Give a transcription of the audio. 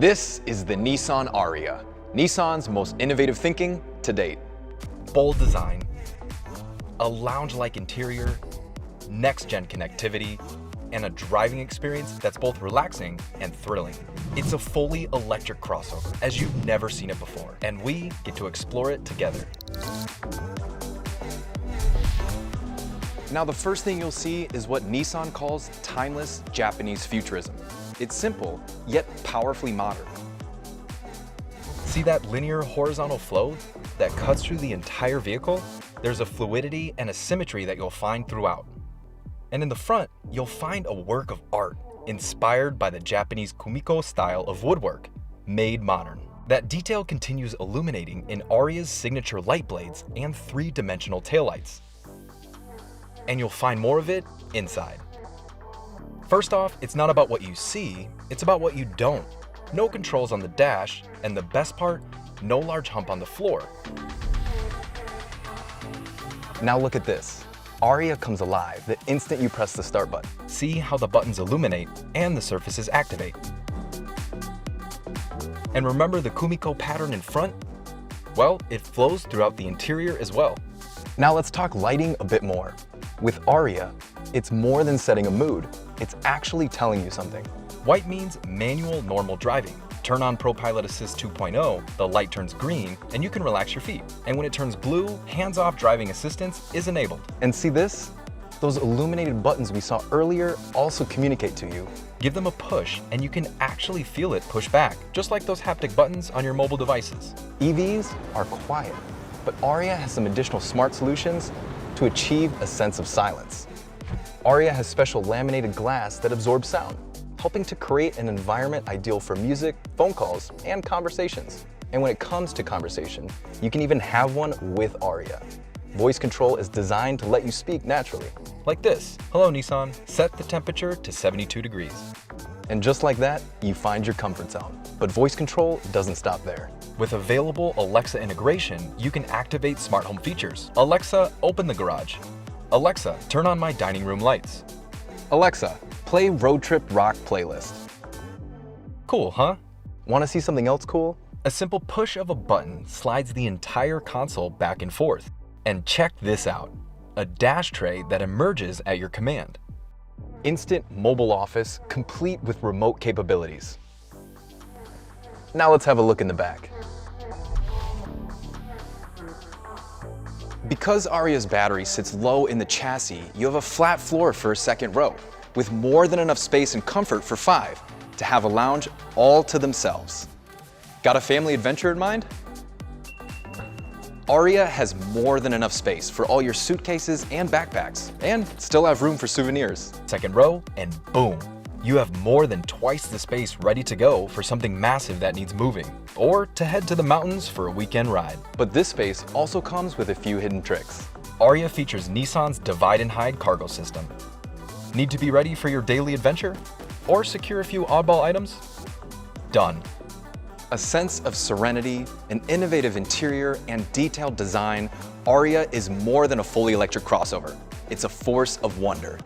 This is the Nissan ARIYA, Nissan's most innovative thinking to date. Bold design, a lounge-like interior, next-gen connectivity, and a driving experience that's both relaxing and thrilling. It's a fully electric crossover, as you've never seen it before, and we get to explore it together. Now, the first thing you'll see is what Nissan calls timeless Japanese futurism. It's simple, yet powerfully modern. See that linear horizontal flow that cuts through the entire vehicle? There's a fluidity and a symmetry that you'll find throughout. And in the front, you'll find a work of art inspired by the Japanese kumiko style of woodwork, made modern. That detail continues illuminating in Ariya's signature light blades and three-dimensional taillights. And you'll find more of it inside. First off, it's not about what you see, it's about what you don't. No controls on the dash, and the best part, no large hump on the floor. Now look at this. Ariya comes alive the instant you press the start button. See how the buttons illuminate and the surfaces activate. And remember the kumiko pattern in front? Well, it flows throughout the interior as well. Now let's talk lighting a bit more. With Ariya, it's more than setting a mood. It's actually telling you something. White means manual normal driving. Turn on ProPilot Assist 2.0, the light turns green, and you can relax your feet. And when it turns blue, hands-off driving assistance is enabled. And see this? Those illuminated buttons we saw earlier also communicate to you. Give them a push, and you can actually feel it push back, just like those haptic buttons on your mobile devices. EVs are quiet, but Ariya has some additional smart solutions to achieve a sense of silence. Ariya has special laminated glass that absorbs sound, helping to create an environment ideal for music, phone calls, and conversations. And when it comes to conversation, you can even have one with Ariya. Voice control is designed to let you speak naturally. Like this. Hello, Nissan. Set the temperature to 72 degrees. And just like that, you find your comfort zone. But voice control doesn't stop there. With available Alexa integration, you can activate smart home features. Alexa, open the garage. Alexa, turn on my dining room lights. Alexa, play Road Trip Rock playlist. Cool, huh? Want to see something else cool? A simple push of a button slides the entire console back and forth. And check this out, a dash tray that emerges at your command. Instant mobile office, complete with remote capabilities. Now let's have a look in the back. Because Ariya's battery sits low in the chassis, you have a flat floor for a second row, with more than enough space and comfort for 5 to have a lounge all to themselves. Got a family adventure in mind? Ariya has more than enough space for all your suitcases and backpacks, and still have room for souvenirs. Second row, and boom, you have more than twice the space ready to go for something massive that needs moving, or to head to the mountains for a weekend ride. But this space also comes with a few hidden tricks. Ariya features Nissan's divide and hide cargo system. Need to be ready for your daily adventure? Or secure a few oddball items? Done. A sense of serenity, an innovative interior, and detailed design, Ariya is more than a fully electric crossover. It's a force of wonder.